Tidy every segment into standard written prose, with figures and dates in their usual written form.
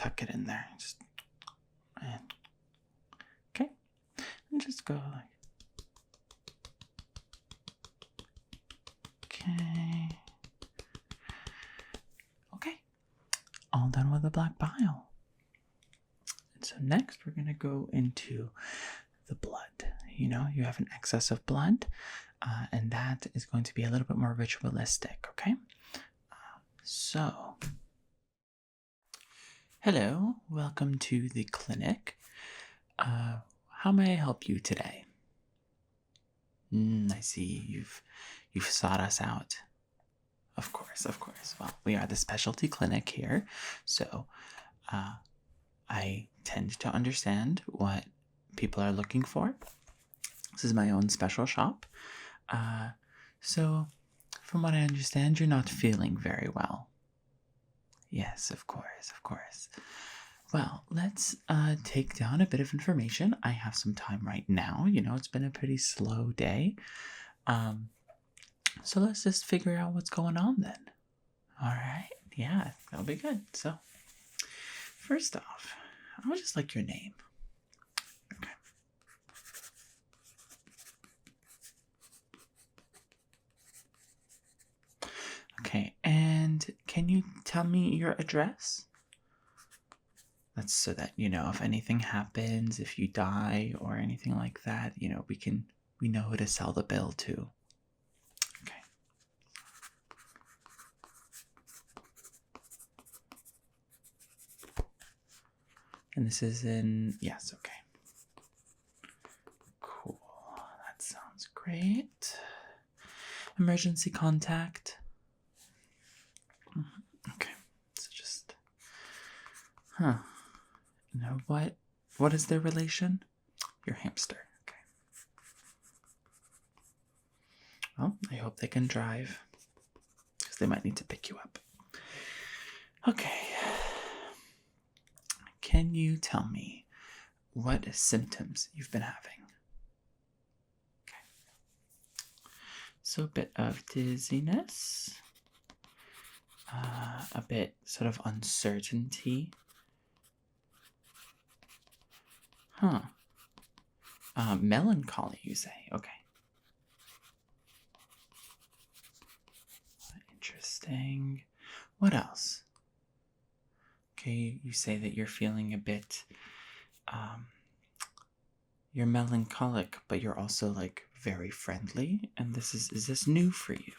tuck it in there. Okay. And just go like. Okay. All done with the black bile. And so next we're going to go into the blood. You have an excess of blood, and that is going to be a little bit more ritualistic, okay? So, hello, welcome to the clinic. How may I help you today? I see you've sought us out. Of course. Well, we are the specialty clinic here, so I tend to understand what people are looking for. This is my own special shop. So, from what I understand, you're not feeling very well. Yes, of course. Well, let's take down a bit of information. I have some time right now. It's been a pretty slow day. So let's just figure out what's going on then. All right. Yeah, that'll be good. So, first off, I would just like your name. Okay, and can you tell me your address? That's so that, if anything happens, if you die or anything like that, we know who to sell the bill to. Okay. And this is yes, okay. Cool, that sounds great. Emergency contact. Okay, so just, what is their relation? Your hamster. Okay. Well, I hope they can drive, because they might need to pick you up. Okay. Can you tell me what symptoms you've been having? Okay. So a bit of dizziness, a bit sort of uncertainty. Melancholy, you say? Okay. Interesting. What else? Okay, you say that you're feeling a bit, you're melancholic, but you're also like very friendly, and is this new for you?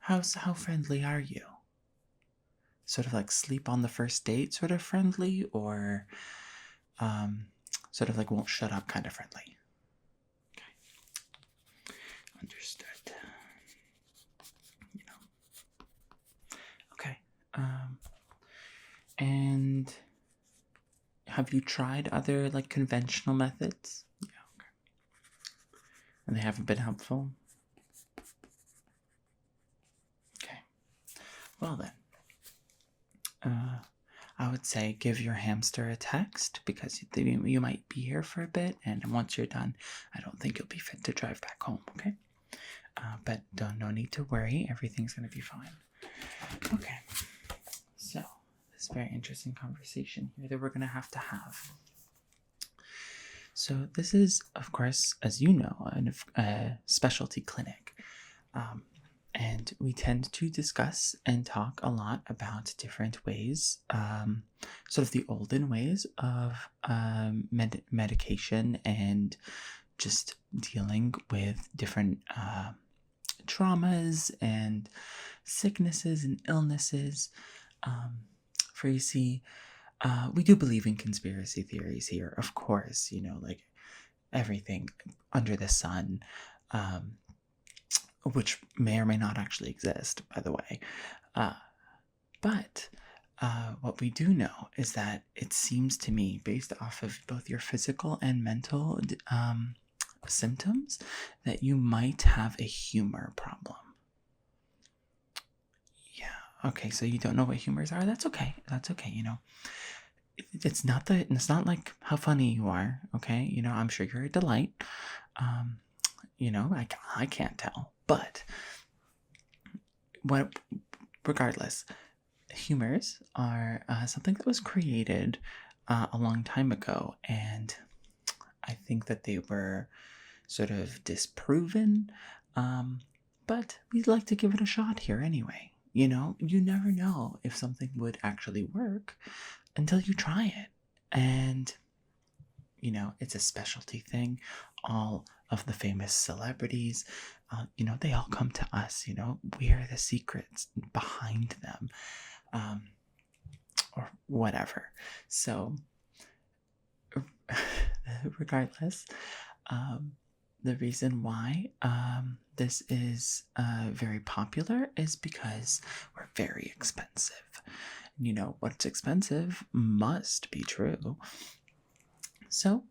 How friendly are you? Sort of like sleep on the first date sort of friendly, or sort of like won't shut up kind of friendly? Okay. Understood. Okay. And have you tried other like conventional methods? Yeah, okay. And they haven't been helpful? Okay. Well then, I would say give your hamster a text, because you might be here for a bit, and once you're done, I don't think you'll be fit to drive back home, okay? But no need to worry. Everything's going to be fine. Okay. So, this very interesting conversation here that we're going to have. So, this is, of course, as you know, a specialty clinic. And we tend to discuss and talk a lot about different ways, sort of the olden ways of medication and just dealing with different traumas and sicknesses and illnesses. For you see, we do believe in conspiracy theories here, of course, like everything under the sun, which may or may not actually exist, by the way. But what we do know is that it seems to me, based off of both your physical and mental symptoms, that you might have a humor problem. Yeah, okay, so you don't know what humors are? That's okay. It's not like how funny you are, okay? I'm sure you're a delight. I can't tell. But regardless, humors are something that was created a long time ago, and I think that they were sort of disproven, but we'd like to give it a shot here anyway. You never know if something would actually work until you try it. And, it's a specialty thing. All of the famous celebrities, they all come to us, we're the secrets behind them, or whatever. So, regardless, the reason why this is very popular is because we're very expensive. What's expensive must be true. So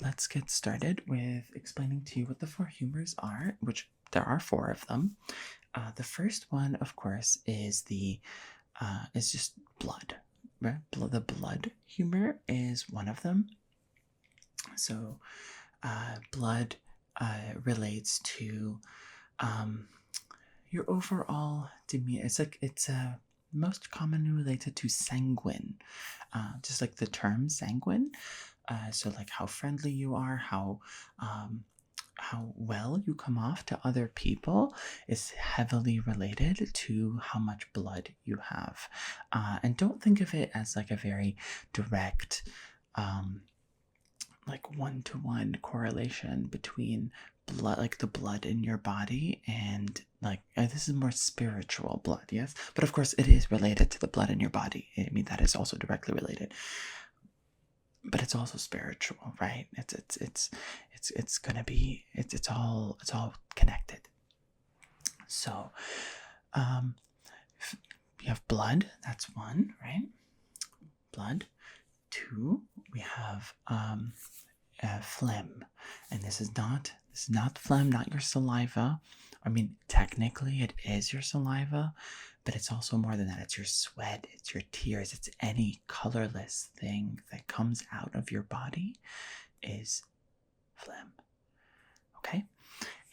let's get started with explaining to you what the 4 humors are, which there are 4 of them. The first one, of course, is is just blood. Right? The blood humor is one of them. So blood relates to your overall demeanor. It's most commonly related to sanguine, just like the term sanguine. So like how friendly you are, how well you come off to other people is heavily related to how much blood you have. And don't think of it as like a very direct, like one-to-one correlation between blood, like the blood in your body, and like this is more spiritual blood, yes, but of course it is related to the blood in your body. I mean, that is also directly related, but it's also spiritual, right? It's gonna be it's all connected. So we have blood, that's one, right? Blood. 2, we have phlegm, and this is not phlegm, not your saliva. I mean, technically it is your saliva, but it's also more than that. It's your sweat, it's your tears, it's any colorless thing that comes out of your body is phlegm. Okay?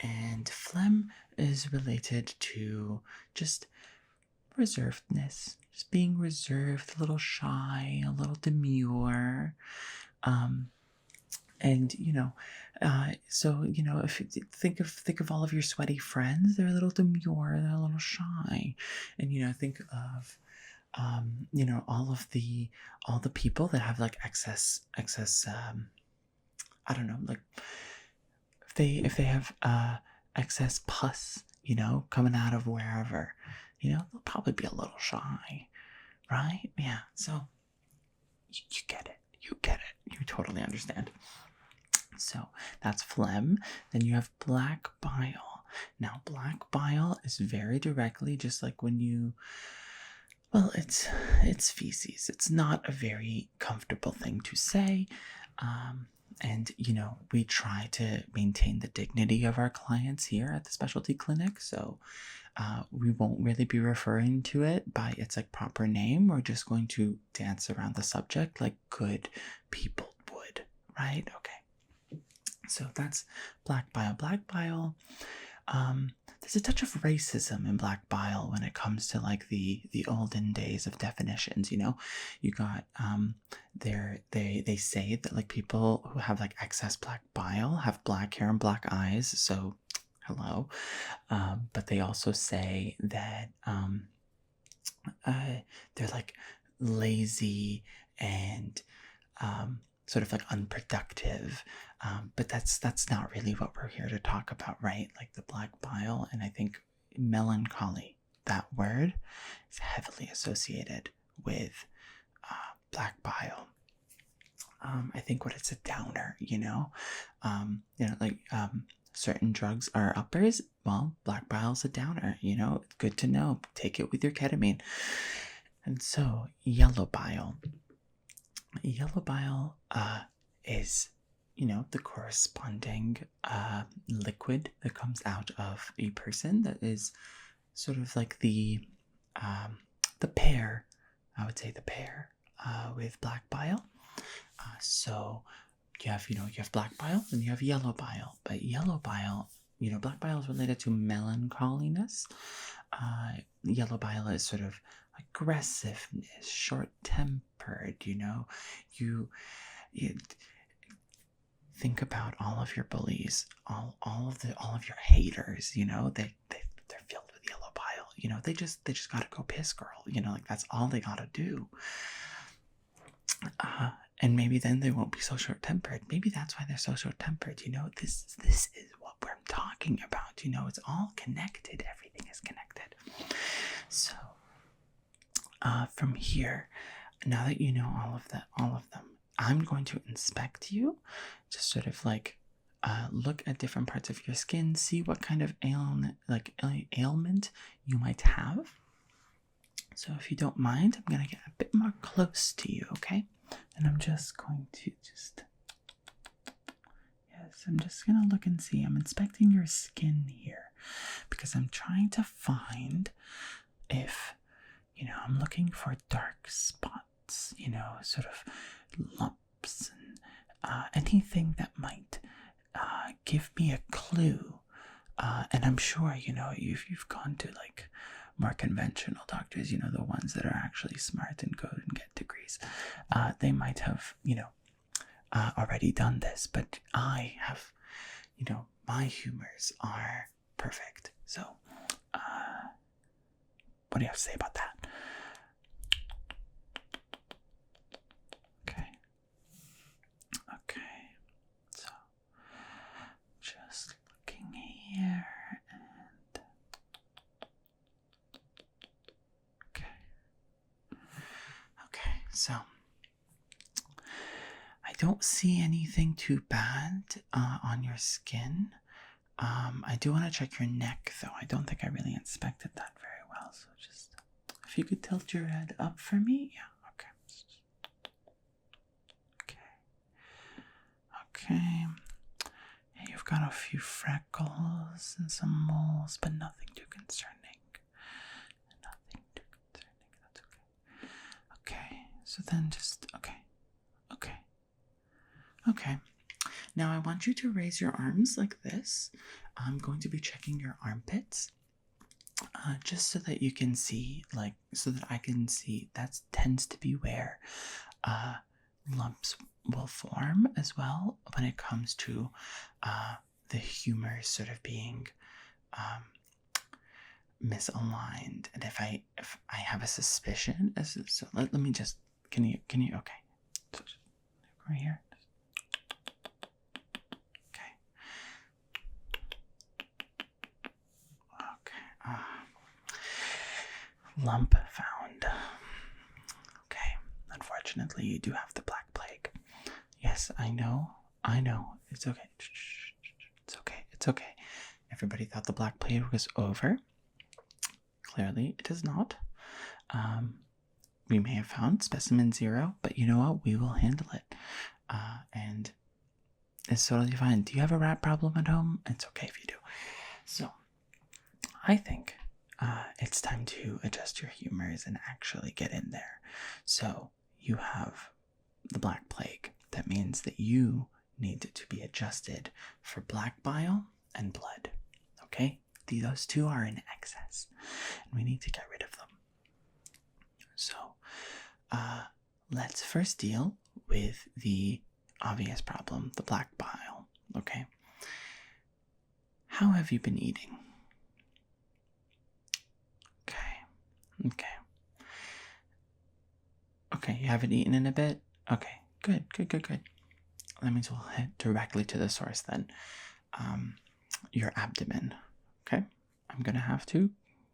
And phlegm is related to just reservedness, just being reserved, a little shy, a little demure. And so if you think of all of your sweaty friends, they're a little demure, they're a little shy. And think of all the people that have like excess I don't know, like if they have excess pus, coming out of wherever, they'll probably be a little shy, right? Yeah, so you get it, you totally understand. So that's phlegm. Then you have black bile. Now, black bile is very directly just like when it's feces. It's not a very comfortable thing to say. And we try to maintain the dignity of our clients here at the specialty clinic. So we won't really be referring to it by its like proper name. We're just going to dance around the subject like good people would, right? Okay. So that's black bile. Black bile, there's a touch of racism in black bile when it comes to like the olden days of definitions. You got they say that like people who have like excess black bile have black hair and black eyes. So hello, but they also say that they're like lazy and sort of like unproductive, but that's not really what we're here to talk about, right? Like the black bile, and I think melancholy, that word is heavily associated with black bile. I think what it's a downer, like certain drugs are uppers. Well, black bile's a downer, it's good to know. Take it with your ketamine. And so yellow bile. Yellow bile is, the corresponding liquid that comes out of a person that is sort of like the pair, I would say the pair with black bile. So you have black bile and you have yellow bile, but yellow bile black bile is related to melancholiness. Yellow bile is sort of aggressiveness, short-tempered. You think about all of your bullies, all of your haters. They're filled with yellow bile. They just gotta go piss, girl. Like that's all they gotta do. And maybe then they won't be so short-tempered. Maybe that's why they're so short-tempered. This is what we're talking about. It's all connected. Everything is connected. So, from here, now that you know all of them, I'm going to inspect you, just sort of like look at different parts of your skin, see what kind of ailment you might have. So if you don't mind, I'm gonna get a bit more close to you, okay? And I'm just going to I'm just gonna look and see. I'm inspecting your skin here because I'm trying to find if, I'm looking for dark spots, sort of lumps and anything that might give me a clue. And I'm sure, if you've gone to like more conventional doctors, the ones that are actually smart and go and get degrees, they might have, already done this, but I have, my humors are perfect. So, what do you have to say about that? Okay. So, just looking here and okay, so I don't see anything too bad on your skin. I do want to check your neck, though. I don't think I really inspected that very well. So just, if you could tilt your head up for me. Yeah, okay. Okay. Yeah, you've got a few freckles and some moles, but nothing too concerning. That's okay. Okay, so then just, okay. Now I want you to raise your arms like this. I'm going to be checking your armpits. Just so that you can see, so that I can see, that tends to be where lumps will form as well when it comes to the humors sort of being misaligned. And if I have a suspicion, so let me just, can you, okay. So just right here. Lump found. Okay, unfortunately, you do have the Black Plague. Yes, I know. It's okay. It's okay. Everybody thought the Black Plague was over. Clearly, it is not. We may have found specimen 0, but you know what? We will handle it. And it's totally fine. Do you have a rat problem at home? It's okay if you do. So, I think it's time to adjust your humors and actually get in there. So you have the Black Plague. That means that you need to be adjusted for black bile and blood. Okay? Those two are in excess, and we need to get rid of them. So let's first deal with the obvious problem, the black bile. Okay? How have you been eating? Okay, you haven't eaten in a bit? Okay, good. That means we'll head directly to the source then. Your abdomen, okay? I'm gonna have to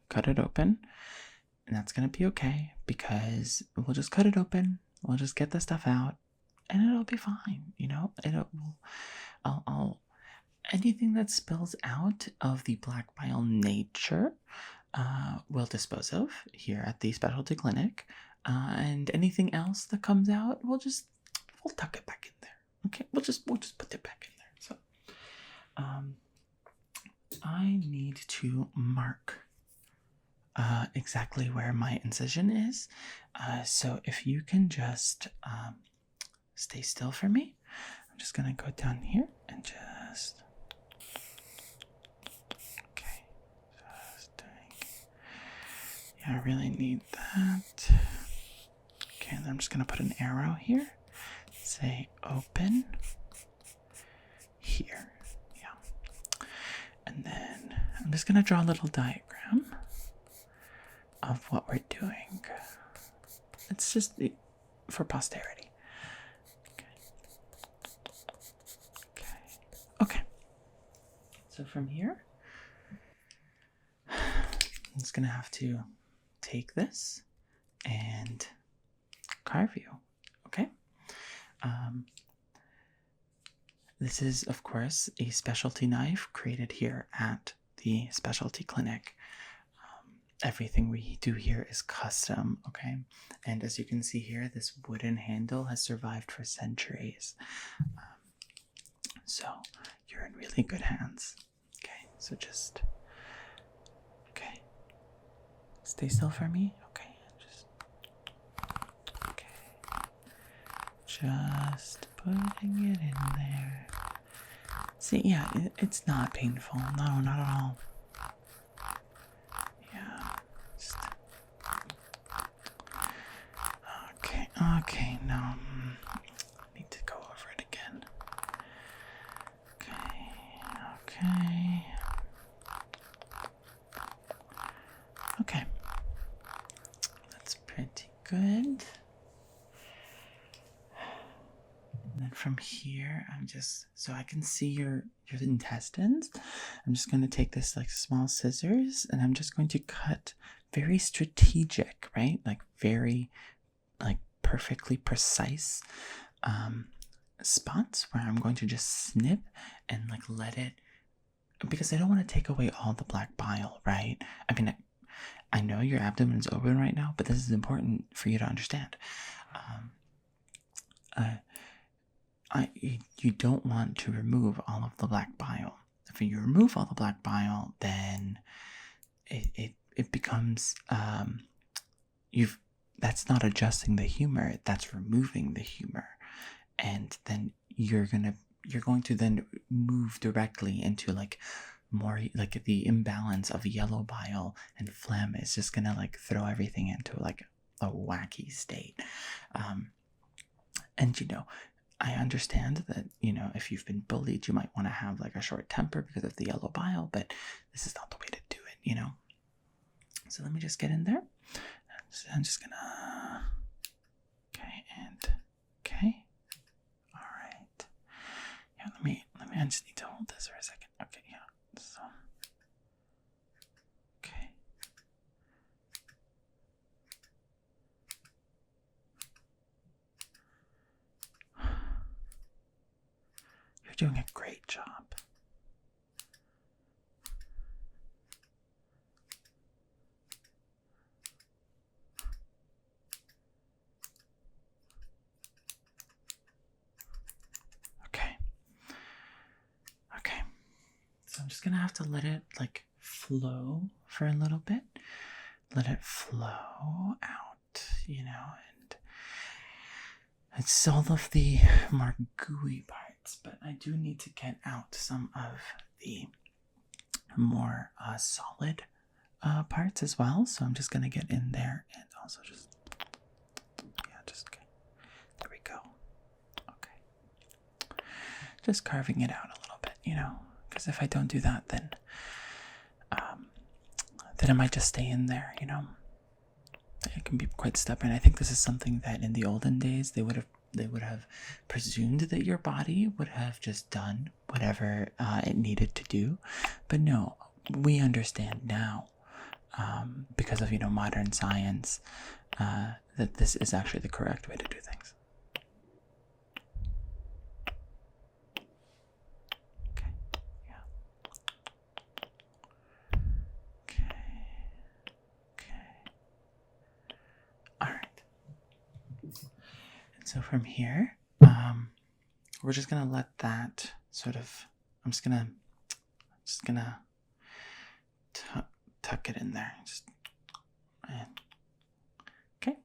cut it open, and that's gonna be okay, because we'll just cut it open, we'll just get the stuff out, and it'll be fine, anything that spills out of the black bile nature, we'll dispose of here at the specialty clinic, and anything else that comes out, we'll tuck it back in there. Okay, we'll just put it back in there. So, I need to mark exactly where my incision is. So if you can just stay still for me, I'm just gonna go down here and just. Yeah, I really need that. Okay, and I'm just gonna put an arrow here. Say open here. Yeah. And then I'm just gonna draw a little diagram of what we're doing. It's just for posterity. Okay. So from here, I'm just gonna have to take this and carve you. Okay. This is, of course, a specialty knife created here at the specialty clinic. Everything we do here is custom, okay? And as you can see here, this wooden handle has survived for centuries. So you're in really good hands. Okay, so just, okay. Stay still for me. Okay, okay. Just putting it in there. See, yeah, it's not painful. No, not at all. Yeah, just... Okay, no. I need to go over it again. Okay. Okay. That's pretty good. And then from here, I'm just, so I can see your intestines. I'm just going to take this like small scissors and I'm just going to cut very strategic, right? Like very, like perfectly precise spots where I'm going to just snip and like let it, because I don't want to take away all the black bile, right? I mean, I know your abdomen is open right now, but this is important for you to understand. You don't want to remove all of the black bile. If you remove all the black bile, then it becomes that's not adjusting the humor, that's removing the humor, and then you're going to then move directly into like more like the imbalance of yellow bile and phlegm is just gonna like throw everything into like a wacky state. And I understand that, if you've been bullied, you might want to have like a short temper because of the yellow bile, but this is not the way to do it, So let me just get in there. I'm just gonna, okay, and okay. All right. Yeah, I just need to hold this for a second. Okay, yeah. So, okay. You're doing a great job. Okay. So I'm just gonna have to let it like flow for a little bit. Let it flow out, and it's all of the more gooey parts, but I do need to get out some of the more solid parts as well. So I'm just gonna get in there and also just, okay. There we go. Okay. Just carving it out a little bit, because if I don't do that, then it might just stay in there, It can be quite stubborn. I think this is something that in the olden days they would have presumed that your body would have just done whatever it needed to do, but no, we understand now because of modern science that this is actually the correct way to do things. Okay, yeah. Okay. All right. And so from here, we're just gonna let that sort of. I'm just gonna tuck it in there. Okay,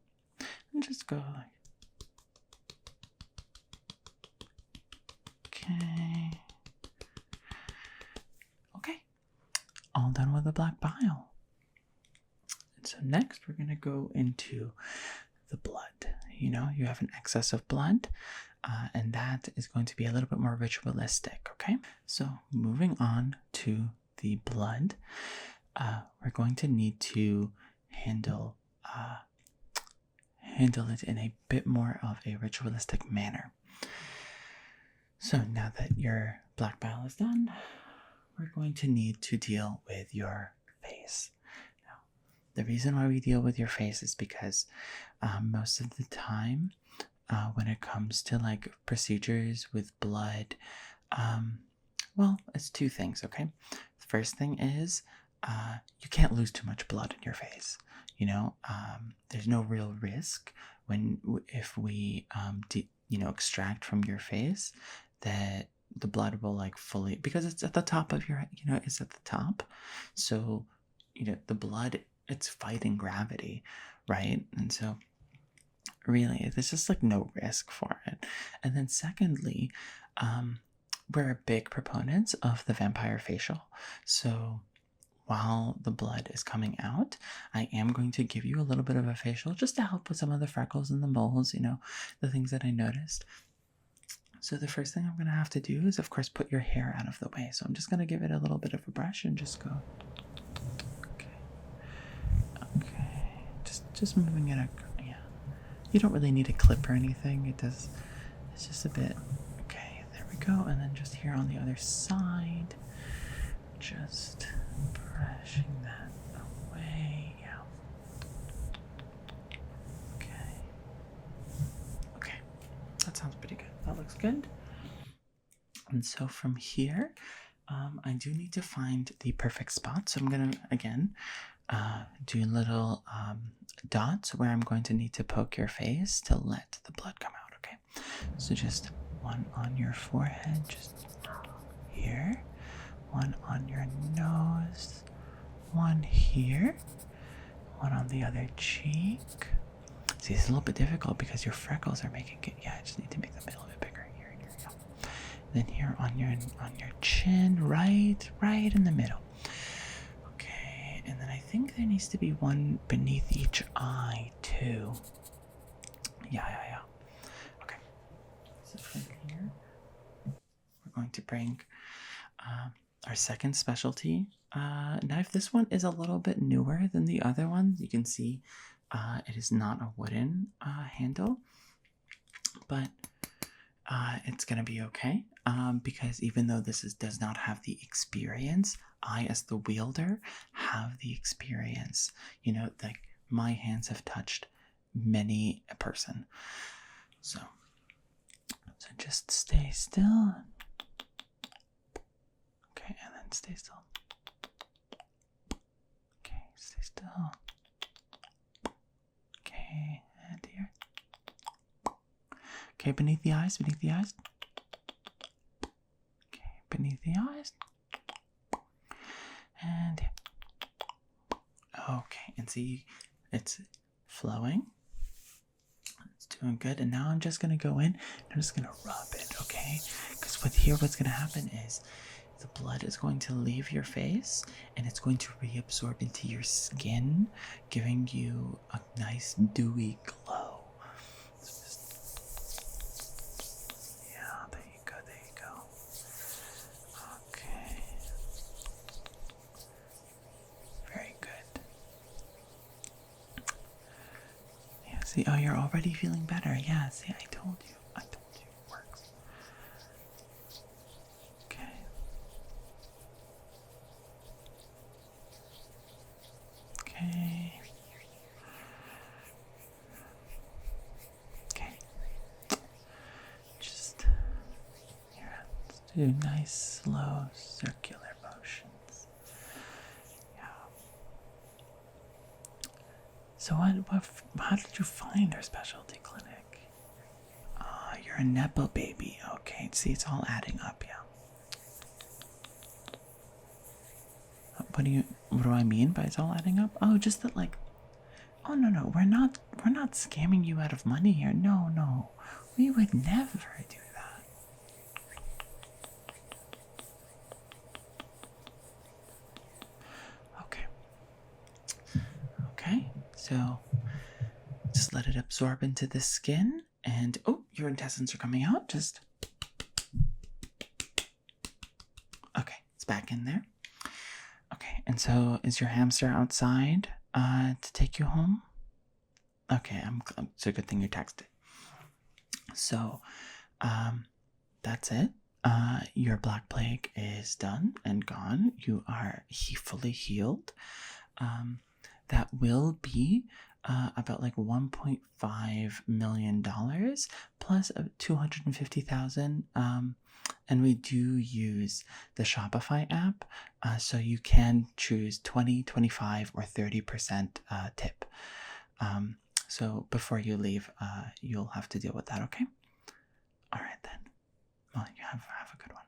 and just go like. Okay, all done with the black bile. And so next we're going to go into the blood. You know, you have an excess of blood, and that is going to be a little bit more ritualistic, okay? So moving on to the blood, we're going to need to handle it in a bit more of a ritualistic manner. So now that your black bile is done, we're going to need to deal with your face. Now, the reason why we deal with your face is because most of the time, when it comes to like procedures with blood, well, it's two things, okay? The first thing is you can't lose too much blood in your face. You know, there's no real risk if we extract from your face that the blood will like fully, because it's at the top of your, it's at the top. So, the blood, it's fighting gravity, right? And so really, there's just like no risk for it. And then secondly, we're big proponents of the vampire facial. So while the blood is coming out, I am going to give you a little bit of a facial just to help with some of the freckles and the moles, the things that I noticed. So the first thing I'm going to have to do is, of course, put your hair out of the way. So I'm just going to give it a little bit of a brush and just go. Okay. Just moving it. Yeah. You don't really need a clip or anything. It's just a bit. Okay, there we go. And then just here on the other side, just brushing that away. Yeah. Okay. That sounds pretty good. That looks good. And so from here, I do need to find the perfect spot. So I'm going to, again, do little dots where I'm going to need to poke your face to let the blood come out, okay? So just one on your forehead, just here. One on your nose. One here. One on the other cheek. See, it's a little bit difficult because your freckles are making it. Yeah, I just need to make the middle a bit bigger. Here we go. Then here on your chin, right in the middle. Okay, and then I think there needs to be one beneath each eye too. Yeah. Okay. So from here, we're going to bring our second specialty knife. This one is a little bit newer than the other ones. You can see it is not a wooden handle, but it's going to be okay because even though this does not have the experience, I, as the wielder, have the experience. Like my hands have touched many a person. So just stay still. Okay, and then stay still. Okay, stay still. Okay, and here. Okay, beneath the eyes. Okay, beneath the eyes. And here. Okay, and see, it's flowing. It's doing good. And now I'm just going to go in. I'm just going to rub it, okay? Because what's going to happen is the blood is going to leave your face and it's going to reabsorb into your skin, giving you a nice dewy glow. Yeah, there you go. Okay. Very good. Yeah, see, oh, you're already feeling better. Yeah, see, I told you. It works. Okay. Just here, let's do nice, slow, circular motions. Yeah. So how did you find our specialty clinic? You're a Nepo baby. Okay, see, it's all adding up, yeah. What do I mean by it's all adding up? Oh, just that, like, oh no, we're not scamming you out of money here. No, we would never do that. Okay. So just let it absorb into the skin. And oh, your intestines are coming out. Just okay, it's back in there. Okay, and so is your hamster outside to take you home? Okay, it's a good thing you texted. So, that's it. Your black plague is done and gone. You are fully healed. That will be about like $1.5 million plus 250,000. And we do use the Shopify app, so you can choose 20, 25, or 30% tip. So before you leave, you'll have to deal with that, okay? All right then. Well, you have a good one.